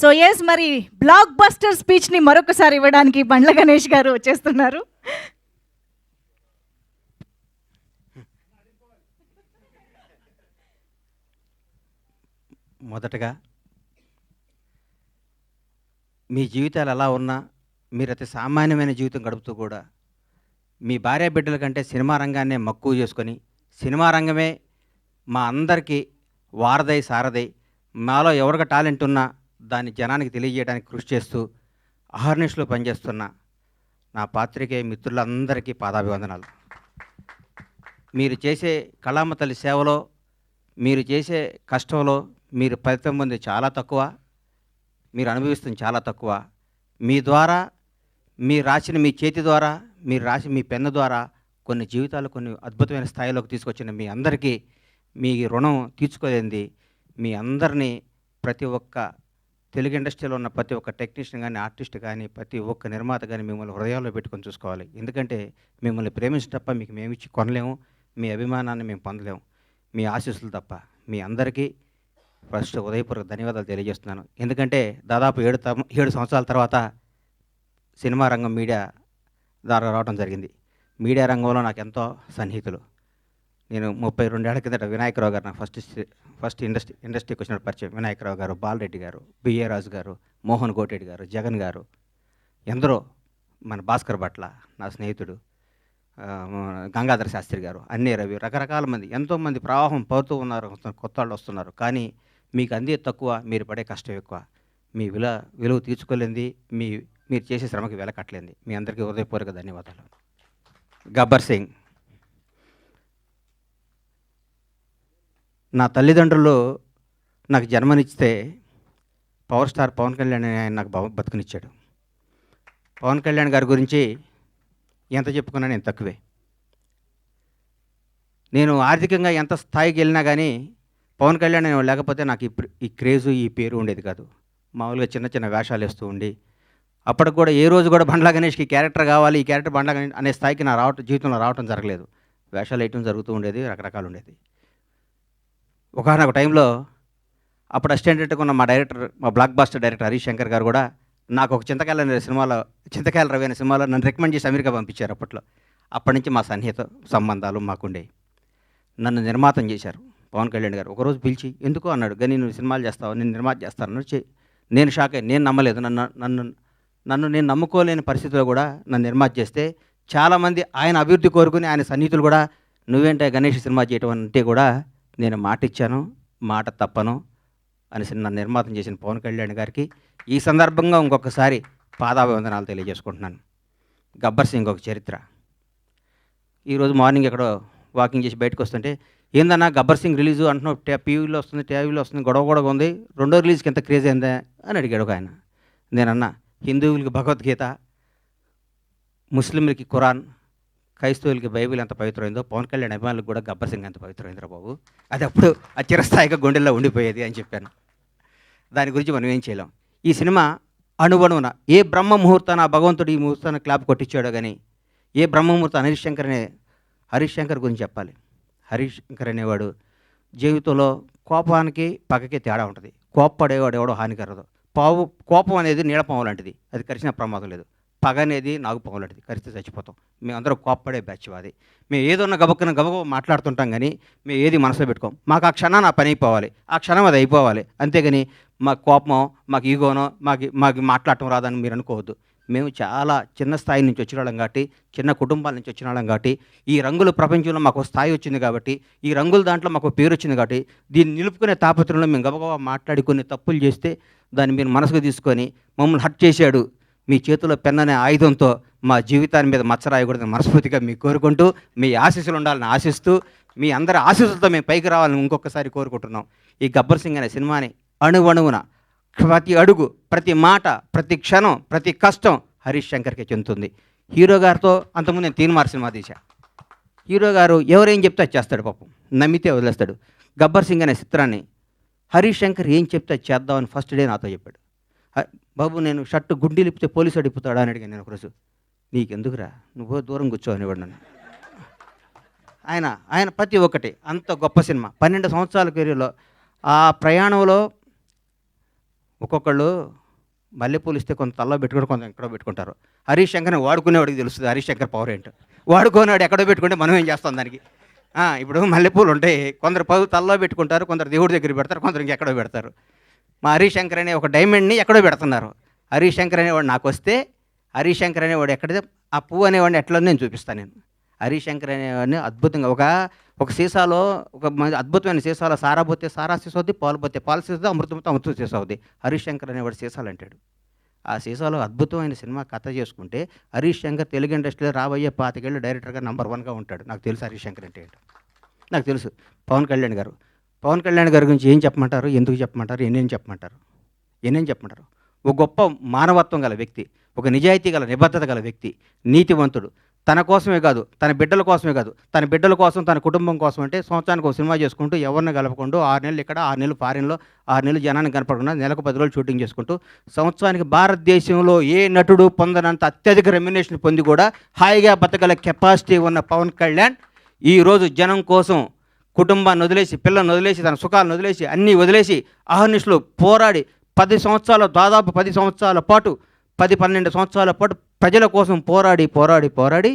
So yes మరి block buster స్పీచ్ని మరొకసారి ఇవ్వడానికి బండ్ల గణేష్ గారు వచ్చేస్తున్నారు. మొదటగా మీ జీవితాలు ఎలా ఉన్నా మీరు అతి సామాన్యమైన జీవితం గడుపుతూ కూడా మీ భార్య బిడ్డల కంటే సినిమా రంగాన్నే మక్కువ చేసుకొని సినిమా రంగమే మా అందరికీ వారధై సారథై మాలో ఎవరికి టాలెంట్ ఉన్నా దాన్ని జనానికి తెలియజేయడానికి కృషి చేస్తూ అహర్నిశలో పనిచేస్తున్న నా పాత్రికేయ మిత్రులందరికీ పాదాభివందనాలు. మీరు చేసే కళామ తల్లి సేవలో మీరు చేసే కష్టంలో మీరు ఫలితం పొంది చాలా తక్కువ, మీరు అనుభవిస్తుంది చాలా తక్కువ. మీ ద్వారా మీరు రాసిన మీ చేతి ద్వారా మీరు రాసి మీ పెన్ను ద్వారా కొన్ని జీవితాలు కొన్ని అద్భుతమైన స్థాయిలోకి తీసుకొచ్చిన మీ అందరికీ మీ రుణం తీర్చుకోలేంది. మీ అందరినీ ప్రతి ఒక్క తెలుగు ఇండస్ట్రీలో ఉన్న ప్రతి ఒక్క టెక్నీషియన్ కానీ ఆర్టిస్ట్ కానీ ప్రతి ఒక్క నిర్మాత కానీ మిమ్మల్ని హృదయాల్లో పెట్టుకొని చూసుకోవాలి. ఎందుకంటే మిమ్మల్ని ప్రేమించడం తప్ప మీకు మేమిచ్చి కొనలేము, మీ అభిమానాన్ని మేము పొందలేము, మీ ఆశీస్సులు తప్ప. మీ అందరికీ ఫస్ట్ ఉదయపూర్వక ధన్యవాదాలు తెలియజేస్తున్నాను. ఎందుకంటే దాదాపు 7 సంవత్సరాల తర్వాత సినిమా రంగం మీడియా ద్వారా రావడం జరిగింది. మీడియా రంగంలో నాకు ఎంతో సన్నిహితులు. నేను 32 ఏళ్ల కిందట వినాయకరావు గారు నాకు ఫస్ట్ ఇండస్ట్రీకి వచ్చిన పరిచయం. వినాయకరావు గారు, బాలరెడ్డి గారు, బిఏ రాజు గారు, మోహన్ కోటెడ్డి గారు, జగన్ గారు, ఎందరో, మన భాస్కర్ భట్ల నా స్నేహితుడు, గంగాధర శాస్త్రి గారు, అన్నీ రవి, రకరకాల మంది, ఎంతోమంది ప్రవాహం పడుతూ ఉన్నారు, కొత్త వాళ్ళు వస్తున్నారు. కానీ మీకు అందే తక్కువ, మీరు పడే కష్టం ఎక్కువ. మీ విలువ తీర్చుకోలేంది, మీరు చేసే శ్రమకి వెలకట్టలేంది. మీ అందరికీ హృదయపూర్వక ధన్యవాదాలు. గబ్బర్ సింగ్. నా తల్లిదండ్రులు నాకు జన్మనిస్తే పవర్ స్టార్ పవన్ కళ్యాణ్ ఆయన నాకు బతుకునిచ్చాడు. పవన్ కళ్యాణ్ గారి గురించి ఎంత చెప్పుకున్నా నేను తక్కువే. నేను ఆర్థికంగా ఎంత స్థాయికి వెళ్ళినా కానీ పవన్ కళ్యాణ్ లేకపోతే నాకు ఈ క్రేజు ఈ పేరు ఉండేది కాదు. మామూలుగా చిన్న చిన్న వేషాలు వేస్తూ ఉండి అప్పటికి కూడా ఏ రోజు కూడా బండ్ల గణేష్కి క్యారెక్టర్ కావాలి, ఈ క్యారెక్టర్ బండ్ల గణేష్ అనే స్థాయికి నా జీవితంలో రావటం జరగలేదు. వేషాలు వేయటం జరుగుతూ ఉండేది, రకరకాలు ఉండేది. ఒకనొక టైంలో అప్పుడు అసిస్టెంట్గా ఉన్న మా blockbuster director Harish Shankar గారు కూడా నాకు ఒక చింతకాయల రవి అనే సినిమాలో నన్ను రికమెండ్ చేసి అమెరికా పంపించారు అప్పట్లో. అప్పటి నుంచి మా సన్నిహిత సంబంధాలు మాకుండేవి. నన్ను నిర్మాతం చేశారు పవన్ కళ్యాణ్ గారు. ఒకరోజు పిలిచి ఎందుకో అన్నాడు, కానీ నువ్వు సినిమాలు చేస్తావు, నేను నిర్మాత చేస్తాను. నేను షాక్ అయ్యి, నేను నమ్మలేదు. నన్ను నేను నమ్ముకోలేని పరిస్థితిలో కూడా నన్ను నిర్మాత చేస్తే చాలామంది ఆయన అభివృద్ధి కోరుకుని ఆయన సన్నిహితులు కూడా నువ్వేంటే గణేష్ సినిమా చేయటం అంటే కూడా నేను మాట ఇచ్చాను, మాట తప్పను అని నన్ను నిర్మాతం చేసిన పవన్ కళ్యాణ్ గారికి ఈ సందర్భంగా ఇంకొకసారి పాదాభివందనాలు తెలియజేసుకుంటున్నాను. గబ్బర్ సింగ్ ఒక చరిత్ర. ఈరోజు మార్నింగ్ ఎక్కడో వాకింగ్ చేసి బయటకు వస్తుంటే, ఏందన్నా గబ్బర్ సింగ్ రిలీజు అంటున్నావు, టీవీలో వస్తుంది, గొడవ ఉంది, రెండో రిలీజ్కి ఎంత క్రేజ్ అయిందా అని అడిగాడు ఒక ఆయన. నేనన్నా, హిందువులకి భగవద్గీత, ముస్లింలకి ఖురాన్, క్రైస్తవులకి బైబిల్ ఎంత పవిత్రమైందో పవన్ కళ్యాణ్ అభిమానులకు కూడా గబ్బర్ సింగ్ ఎంత పవిత్రమైందిరా బాబు, అది అప్పుడు ఆ చిరస్థాయిగా గుండెల్లో ఉండిపోయేది అని చెప్పాను. దాని గురించి మనం ఏం చేయలేం. ఈ సినిమా అణువణువున ఏ బ్రహ్మ ముహూర్తాన భగవంతుడు ఈ ముహూర్తాన్ని క్లాప్ కొట్టించాడో కానీ ఏ బ్రహ్మ ముహూర్తం హరీష్ శంకర్ గురించి చెప్పాలి. హరీష్ శంకర్ అనేవాడు జీవితంలో కోపానికి పగకి తేడా ఉంటుంది. కోప్పడేవాడు ఎవడో హానికరదు. కోపం అనేది నీడపాము లాంటిది, అది కరిచిన ప్రమాదం లేదు. పగ అనేది నాగుపాము లాంటిది, కరిస్తే చచ్చిపోతాం. మేమందరం కోప్పడే బ్యాచ్ అది. మేము ఏదన్నా గబగబ మాట్లాడుతుంటాం కానీ మేము ఏది మనసులో పెట్టుకోం. మాకు ఆ క్షణాన్ని ఆ పని అయిపోవాలి, ఆ క్షణం అది అయిపోవాలి. అంతేగాని మాకు కోపమో మాకు ఈగోనో మాకు మాట్లాడటం రాదని మీరు అనుకోవద్దు. మేము చాలా చిన్న స్థాయి నుంచి వచ్చిన వాళ్ళం కాబట్టి, చిన్న కుటుంబాల నుంచి వచ్చిన వాళ్ళం కాబట్టి, ఈ రంగుల ప్రపంచంలో మాకు స్థాయి వచ్చింది కాబట్టి, ఈ రంగుల దాంట్లో మాకు పేరు వచ్చింది కాబట్టి, దీన్ని నిలుపుకునే తాపత్రంలో మేము గబగబా మాట్లాడి కొన్ని తప్పులు చేస్తే దాన్ని మీరు మనసుకు తీసుకొని మమ్మల్ని హర్ట్ చేశాడు, మీ చేతిలో పెన్ అనే ఆయుధంతో మా జీవితాన్ని మీద మచ్చరాయకూడదని మనస్ఫూర్తిగా మీకు కోరుకుంటూ, మీ ఆశీస్సులు ఉండాలని ఆశిస్తూ, మీ అందరి ఆశీస్సులతో మేము పైకి రావాలని ఇంకొకసారి కోరుకుంటున్నాం. ఈ గబ్బర్ సింగ్ అనే సినిమాని అణువణువున ప్రతి అడుగు, ప్రతి మాట, ప్రతి క్షణం, ప్రతి కష్టం హరీష్ శంకర్కే చెందుతుంది. హీరో గారితో అంతకుముందు నేను తీన్మార్ సినిమా తీశా. హీరో గారు ఎవరేం చెప్తే అది చేస్తాడు, పాపం నమ్మితే వదిలేస్తాడు. గబ్బర్ సింగ్ అనే చిత్రాన్ని హరీష్ శంకర్ ఏం చెప్తే అది చేద్దామని ఫస్ట్ డే నాతో చెప్పాడు. బాబు నేను షర్టు గుండీ లిపితే పోలీసు అడిగిపోతాడా అని అడిగాను నేను ఒకరోజు. నీకెందుకురా, నువ్వు దూరం కూర్చో అనేవాడు నన్ను. ఆయన ప్రతి ఒక్కటి అంత గొప్ప సినిమా. 12 సంవత్సరాల కెరీర్లో ఆ ప్రయాణంలో ఒక్కొక్కళ్ళు మల్లెపూలు ఇస్తే కొంత తల్లో పెట్టుకుంటారు, కొంత ఎక్కడో పెట్టుకుంటారు. హరీష్ శంకర్ని వాడుకునేవాడికి తెలుస్తుంది హరీష్ శంకర్ పవర్ ఏంటో. వాడుకునేవాడు ఎక్కడో పెట్టుకుంటే మనం ఏం చేస్తాం దానికి? ఇప్పుడు మల్లెపూలు ఉంటాయి, కొందరు తల్లో పెట్టుకుంటారు, కొందరు దేవుడి దగ్గర పెడతారు, కొందరు ఇంకెక్కడో పెడతారు. మా హరీష్ శంకర్ అనే ఒక డైమండ్ని ఎక్కడో పెడుతున్నారు. హరీష్ శంకర్ అనేవాడు నాకు వస్తే, హరీష్ శంకర్ అనేవాడు ఎక్కడితే ఆ పువ్వు అనేవాడిని ఎట్లా నేను చూపిస్తాను. నేను హరీష్ శంకర్ అనేవాడిని అద్భుతంగా ఒక సీసాలో అద్భుతమైన సీసాలో సారా పోతే సారా సీసా అవుద్ది, పాలు పోతే పాలు సీసా, అమృతంతో అమృతం సీసా అవుద్ది. హరీష్ శంకర్ అనేవాడు సీసాలు అంటాడు. ఆ సీసాలో అద్భుతమైన సినిమా కథ చేసుకుంటే హరీష్ శంకర్ తెలుగు ఇండస్ట్రీలో రాబోయే 25 ఏళ్ళు డైరెక్టర్గా నంబర్ 1గా ఉంటాడు. నాకు తెలుసు హరీష్ శంకర్ అంటే ఏంటో. నాకు తెలుసు. పవన్ కళ్యాణ్ గారి గురించి ఏం చెప్పమంటారు, ఎందుకు చెప్పమంటారు, ఎన్నేం చెప్పమంటారు? ఒక గొప్ప మానవత్వం గల వ్యక్తి, ఒక నిజాయితీ గల నిబద్ధత గల వ్యక్తి, నీతివంతుడు. తన కోసమే కాదు, తన బిడ్డల కోసమే కాదు, తన బిడ్డల కోసం, తన కుటుంబం కోసం అంటే సంవత్సరానికి ఒక సినిమా చేసుకుంటూ ఎవరిని కలపకుండా 6 నెలలు ఇక్కడ, 6 నెలలు ఫారిన్లో, 6 నెలలు జనానికి కనపడకుండా నెలకు 10 రోజులు షూటింగ్ చేసుకుంటూ సంవత్సరానికి భారతదేశంలో ఏ నటుడు పొందనంత అత్యధిక రెమ్యునేషన్ పొంది కూడా హాయిగా బతకగల కెపాసిటీ ఉన్న పవన్ కళ్యాణ్ ఈరోజు జనం కోసం కుటుంబాన్ని వదిలేసి, పిల్లల్ని వదిలేసి, తన సుఖాలను వదిలేసి, అన్నీ వదిలేసి అహర్నిశలు పోరాడి 10 సంవత్సరాల దాదాపు 10 సంవత్సరాల పాటు 10-12 సంవత్సరాల పాటు ప్రజల కోసం పోరాడి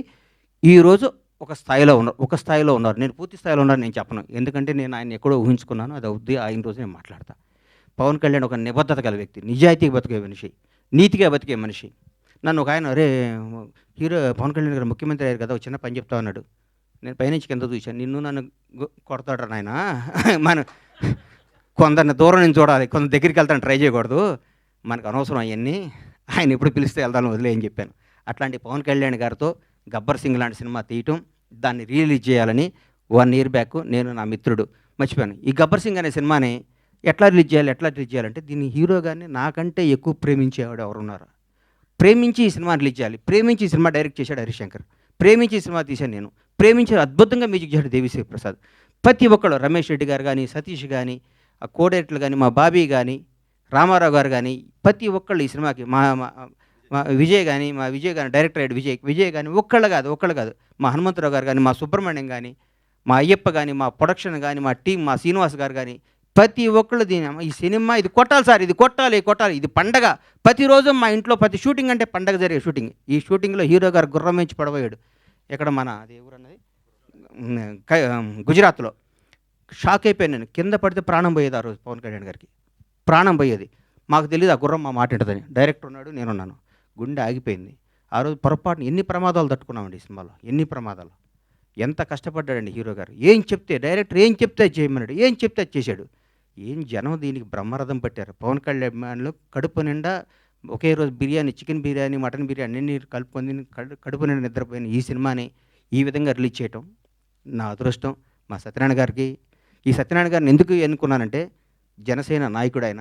ఈరోజు ఒక స్థాయిలో ఉన్నారు. నేను పూర్తి స్థాయిలో ఉన్నాను నేను చెప్పను, ఎందుకంటే నేను ఆయన ఎక్కడో ఊహించుకున్నాను. అది అవుద్ది, ఆయన రోజు నేను మాట్లాడతా. పవన్ కళ్యాణ్ ఒక నిబద్ధత గల వ్యక్తి, నిజాయితీగా బతికే మనిషి, నీతిగా బతికే మనిషి. నన్ను ఒక ఆయన, అరే హీరో పవన్ కళ్యాణ్ గారు ముఖ్యమంత్రి అయ్యారు కదా, ఒక చిన్న పని చెప్తా అన్నాడు. నేను పైనుంచి కింద చూశాను. నిన్ను నన్ను కొడతాడు నాయన, మనం కొందరిని దూరం నుంచి చూడాలి, కొంత దగ్గరికి వెళ్తాను ట్రై చేయకూడదు, మనకు అనవసరం అవన్నీ, ఆయన ఎప్పుడు పిలిస్తే వెళ్తాను వదిలే అని చెప్పాను. అట్లాంటి పవన్ కళ్యాణ్ గారితో గబ్బర్ సింగ్ లాంటి సినిమా తీయటం, దాన్ని రిలీజ్ చేయాలని 1 year బ్యాక్ నేను నా మిత్రుడు మర్చిపోయాను. ఈ గబ్బర్ సింగ్ అనే సినిమాని ఎట్లా రిలీజ్ చేయాలంటే దీన్ని హీరో గారిని నాకంటే ఎక్కువ ప్రేమించేవాడు ఎవరున్నారు? ప్రేమించి ఈ సినిమా రిలీజ్ చేయాలి, ప్రేమించి ఈ సినిమా డైరెక్ట్ చేశాడు హరీష్ శంకర్, ప్రేమించి ఈ సినిమా తీశాను నేను, ప్రేమించి అద్భుతంగా మ్యూజిక్ చేశాడు దేవిశ్రీ ప్రసాద్. ప్రతి ఒక్కళ్ళు, రమేష్ రెడ్డి గారు కానీ, సతీష్ కానీ, ఆ కోడైరెక్టర్లు కానీ, మా బాబీ కానీ, రామారావు గారు కానీ, ప్రతి ఒక్కళ్ళు ఈ సినిమాకి, మా విజయ్ కానీ డైరెక్టర్ అయ్యాడు విజయ్ కానీ, ఒక్కళ్ళు కాదు, మా హనుమంతరావు గారు కానీ, మా సుబ్రహ్మణ్యం కానీ, మా అయ్యప్ప కానీ, మా ప్రొడక్షన్ కానీ, మా టీం, మా శ్రీనివాస్ గారు కానీ, ప్రతి ఒక్కళ్ళు ఈ సినిమా ఇది కొట్టాలి సార్, ఇది కొట్టాలి, ఇది పండగ. ప్రతిరోజు మా ఇంట్లో ప్రతి షూటింగ్ అంటే పండగ జరిగే షూటింగ్. ఈ షూటింగ్లో హీరో గారు గుర్రం నుంచి పడబోయాడు. ఎక్కడ మన అది ఎవరన్నది గుజరాత్లో. షాక్ అయిపోయాను నేను, కింద పడితే ప్రాణం పోయేది. ఆ రోజు పవన్ కళ్యాణ్ గారికి ప్రాణం పోయేది. మాకు తెలియదు ఆ గుర్రం మా మాట ఉంటుందని. డైరెక్టర్ ఉన్నాడు, నేనున్నాను, గుండె ఆగిపోయింది. ఆ రోజు పొరపాటున ఎన్ని ప్రమాదాలు తట్టుకున్నామండి ఈ సినిమాలో, ఎన్ని ప్రమాదాలు. ఎంత కష్టపడ్డాడండి హీరో గారు. డైరెక్టర్ ఏం చెప్తే చేయమన్నాడు, ఏం చెప్తే చేశాడు. జనం దీనికి బ్రహ్మరథం పట్టారు. పవన్ కళ్యాణ్లో కడుపు నిండా ఒకే రోజు బిర్యానీ, చికెన్ బిర్యానీ, మటన్ బిర్యానీ అన్ని కలుపుకొని కడుపు నిండా నిద్రపోయిన ఈ సినిమాని ఈ విధంగా రిలీజ్ చేయటం నా అదృష్టం. మా సత్యనారాయణ గారికి, ఈ సత్యనారాయణ గారిని ఎందుకు ఎన్నుకున్నానంటే, జనసేన నాయకుడు ఆయన.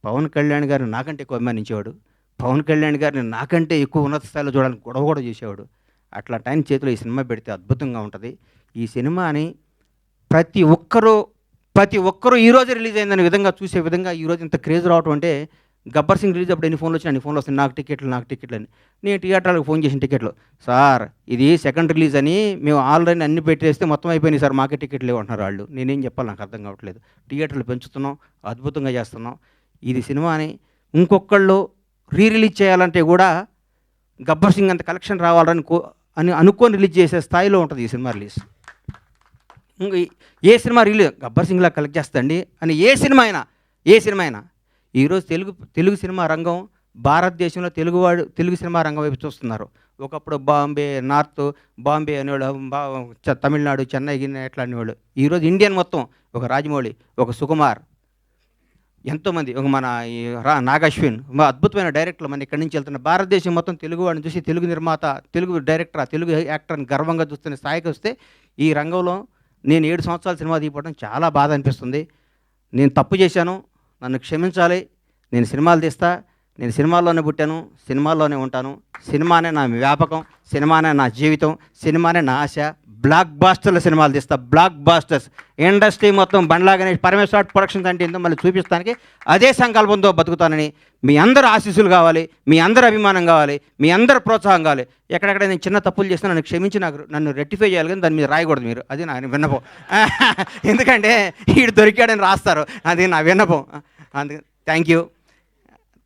పవన్ కళ్యాణ్ గారిని నాకంటే ఎక్కువ అభిమానించేవాడు, పవన్ కళ్యాణ్ గారిని నాకంటే ఎక్కువ ఉన్నత స్థాయిలో చూడాలని గొడవ కూడా చేసేవాడు. అట్లాంటి ఆయన చేతిలో ఈ సినిమా పెడితే అద్భుతంగా ఉంటుంది. ఈ సినిమాని ప్రతి ఒక్కరూ ఈరోజు రిలీజ్ అయిందనే విధంగా చూసే విధంగా ఈరోజు ఇంత క్రేజ్ రావటం అంటే, గబ్బర్ సింగ్ రిలీజ్ అప్పుడు ఎన్ని ఫోన్లు వచ్చినా అన్ని ఫోన్లు వస్తాయి, నాకు టికెట్లు అని. నేను థియేటర్లకు ఫోన్ చేసిన టికెట్లు, సార్ ఇది సెకండ్ రిలీజ్ అని మేము ఆల్రెడీ అన్ని పెట్టేస్తే మొత్తం అయిపోయినాయి సార్, మాకే టికెట్లు లేవంటున్నారు వాళ్ళు. నేనేం చెప్పాలి, నాకు అర్థం కావట్లేదు. థియేటర్లు పెంచుతున్నాం, అద్భుతంగా చేస్తున్నాం. ఇది సినిమాని ఇంకొకళ్ళు రిలీజ్ చేయాలంటే కూడా గబ్బర్ సింగ్ అంత కలెక్షన్ రావాలని అనుకొని రిలీజ్ చేసే స్థాయిలో ఉంటుంది ఈ సినిమా రిలీజ్. ఏ సినిమా రిలీజ్ గబ్బర్ సింగ్లా కలెక్ట్ చేస్తుందండి అని ఏ సినిమా అయినా ఈరోజు తెలుగు సినిమా రంగం, భారతదేశంలో తెలుగు సినిమా రంగం వైపు చూస్తున్నారు. ఒకప్పుడు బాంబే అనేవాళ్ళు, తమిళనాడు, చెన్నై ఎట్లా అనేవాళ్ళు. ఈరోజు ఇండియన్ మొత్తం, ఒక రాజమౌళి, ఒక సుకుమార్, ఎంతోమంది, ఒక మన నాగశ్విన్, అద్భుతమైన డైరెక్టర్లు మన ఇక్కడి నుంచి వెళ్తున్న. భారతదేశం మొత్తం తెలుగు వాడిని చూసి తెలుగు నిర్మాత, తెలుగు డైరెక్టర్, తెలుగు యాక్టర్ని గర్వంగా చూస్తున్న స్థాయికి వస్తే, ఈ రంగంలో నేను 7 సంవత్సరాల సినిమా తీయడం చాలా బాధ అనిపిస్తుంది. నేను తప్పు చేశాను, నన్ను క్షమించాలి. నేను సినిమాలు తీస్తా, నేను సినిమాల్లోనే పుట్టాను, సినిమాల్లోనే ఉంటాను. సినిమానే నా వ్యాపకం, సినిమానే నా జీవితం, సినిమానే నా ఆశ. బ్లాక్ బాస్టర్ల సినిమాలు తీస్తా, బ్లాక్ బాస్టర్స్. ఇండస్ట్రీ మొత్తం బండ్లా గణేష్, పరమేశ్వర ప్రొడక్షన్స్ అంటే ఏంటో మళ్ళీ చూపిస్తానికి అదే సంకల్పంతో బతుకుతానని మీ అందరూ ఆశీస్సులు కావాలి, మీ అందరూ అభిమానం కావాలి, మీ అందరూ ప్రోత్సాహం కావాలి. ఎక్కడెక్కడ నేను చిన్న తప్పులు చేసినా నన్ను క్షమించి నన్ను రెక్టిఫై చేయాలి, కానీ దాని మీద రాయకూడదు మీరు. అది నా విన్నపం. ఎందుకంటే వీడు దొరికాడని రాస్తారు, అది నా విన్నపం. అందుకని థ్యాంక్ యూ.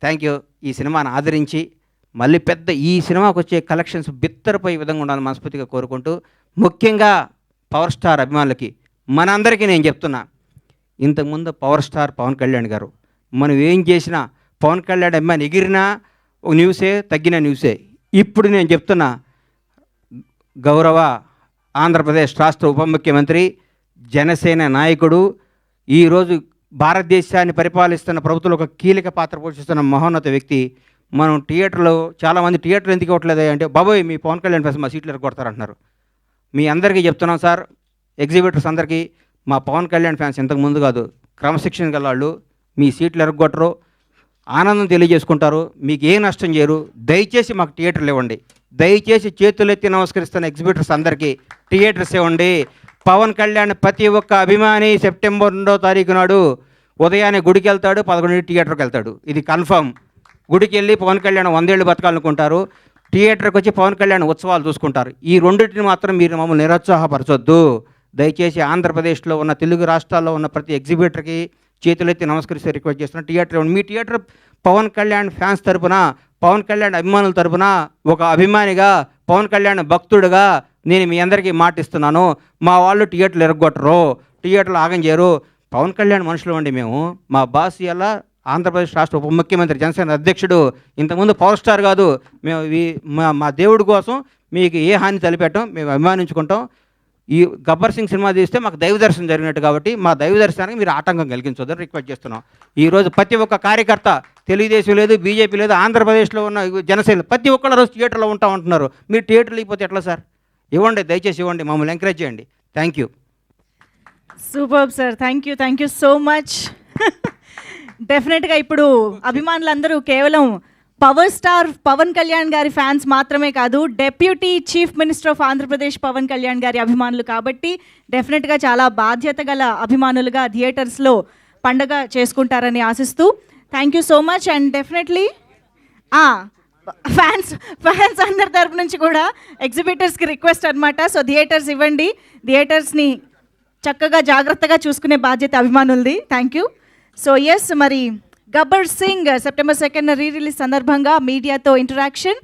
Thank you. ఈ సినిమాను ఆదరించి మళ్ళీ పెద్ద ఈ సినిమాకు వచ్చే కలెక్షన్స్ బిత్తరపోయే విధంగా ఉండాలని మనస్ఫూర్తిగా కోరుకుంటూ, ముఖ్యంగా పవర్ స్టార్ అభిమానులకి మనందరికీ నేను చెప్తున్నా, ఇంతకుముందు పవర్ స్టార్ పవన్ కళ్యాణ్ గారు మనం ఏం చేసినా పవన్ కళ్యాణ్ అభిమాని ఎగిరినా ఒక న్యూసే, తగ్గిన న్యూసే. ఇప్పుడు నేను చెప్తున్నా, గౌరవ ఆంధ్రప్రదేశ్ రాష్ట్ర ఉప ముఖ్యమంత్రి, జనసేన నాయకుడు, ఈరోజు భారతదేశాన్ని పరిపాలిస్తున్న ప్రభుత్వంలో ఒక కీలక పాత్ర పోషిస్తున్న మహోన్నత వ్యక్తి. మనం థియేటర్లో చాలామంది థియేటర్లు ఎందుకు ఇవ్వట్లేదు అంటే, బాబోయ్ మీ పవన్ కళ్యాణ్ ఫ్యాన్స్ మా సీట్లు ఎరగొడతారంటున్నారు. మీ అందరికీ చెప్తున్నాం సార్, ఎగ్జిబిటర్స్ అందరికీ, మా పవన్ కళ్యాణ్ ఫ్యాన్స్ ఇంతకు ముందు కాదు, క్రమశిక్షణ గల వాళ్ళు, మీ సీట్లు ఎరగొట్టరు, ఆనందం తెలియజేసుకుంటారు, మీకు ఏ నష్టం చేయరు. దయచేసి మాకు థియేటర్లు ఇవ్వండి. దయచేసి చేతులెత్తి నమస్కరిస్తున్న ఎగ్జిబిటర్స్ అందరికీ థియేటర్స్ ఇవ్వండి. పవన్ కళ్యాణ్ ప్రతి ఒక్క అభిమాని సెప్టెంబర్ 2వ తారీఖు నాడు ఉదయాన్నే గుడికి వెళ్తాడు, 11 థియేటర్కి వెళ్తాడు. ఇది కన్ఫర్మ్. గుడికి వెళ్ళి పవన్ కళ్యాణ్ 100 ఏళ్ళు బతకాలనుకుంటారు, థియేటర్కి వచ్చి పవన్ కళ్యాణ్ ఉత్సవాలు చూసుకుంటారు. ఈ రెండింటిని మాత్రం మీరు మమ్మల్ని నిరుత్సాహపరచొద్దు. దయచేసి ఆంధ్రప్రదేశ్లో ఉన్న తెలుగు రాష్ట్రాల్లో ఉన్న ప్రతి ఎగ్జిబిటర్కి చేతులెత్తి నమస్కరిస్తే రిక్వెస్ట్ చేస్తున్నా, థియేటర్ మీ థియేటర్ పవన్ కళ్యాణ్ ఫ్యాన్స్ తరపున, పవన్ కళ్యాణ్ అభిమానుల తరపున, ఒక అభిమానిగా, పవన్ కళ్యాణ్ భక్తుడుగా నేను మీ అందరికీ మాటిస్తున్నాను, మా వాళ్ళు థియేటర్లు ఎరగొట్టరు, థియేటర్లు ఆగం చేయరు. పవన్ కళ్యాణ్ మనుషులు అండి మేము. మా బాస్ ఇలా ఆంధ్రప్రదేశ్ రాష్ట్ర ఉప ముఖ్యమంత్రి, జనసేన అధ్యక్షుడు, ఇంతకుముందు పవర్ స్టార్ కాదు. మేము మా దేవుడి కోసం మీకు ఏ హాని తలపెట్టాం, మేము అభిమానించుకుంటాం. ఈ గబ్బర్ సింగ్ సినిమా తీస్తే మాకు దైవ దర్శనం జరిగినట్టు కాబట్టి మా దైవ దర్శనానికి మీరు ఆటంకం కలిగించొద్దని రిక్వెస్ట్ చేస్తున్నాం. ఈరోజు ప్రతి ఒక్క కార్యకర్త, తెలుగుదేశం లేదు, బీజేపీ లేదు, ఆంధ్రప్రదేశ్లో ఉన్న జనసేన ప్రతి ఒక్కళ్ళ రోజు థియేటర్లో ఉంటా ఉంటున్నారు. మీరు థియేటర్లు ఇకపోతే ఎట్లా సార్? ఇవ్వండి, దయచేసి ఇవ్వండి, మమ్మల్ని ఎంకరేజ్ చేయండి. Thank you. Super sir, thank you so much. డెఫినెట్గా ఇప్పుడు అభిమానులందరూ కేవలం పవర్ స్టార్ పవన్ కళ్యాణ్ గారి ఫ్యాన్స్ మాత్రమే కాదు, deputy chief minister of Andhra Pradesh Pawan Kalyan గారి అభిమానులు కాబట్టి డెఫినెట్గా చాలా బాధ్యత గల అభిమానులుగా థియేటర్స్లో పండగ చేసుకుంటారని ఆశిస్తూ thank you so much. And definitely fans అందరి తరపు నుంచి కూడా ఎగ్జిబిటర్స్కి రిక్వెస్ట్ అనమాట. సో థియేటర్స్ ఇవ్వండి, థియేటర్స్ని చక్కగా జాగ్రత్తగా చూసుకునే బాధ్యత అభిమానులది. Thank you. సో ఎస్, మరి గబ్బర్ సింగ్ సెప్టెంబర్ 2న రీ రిలీజ్ సందర్భంగా మీడియాతో ఇంటరాక్షన్.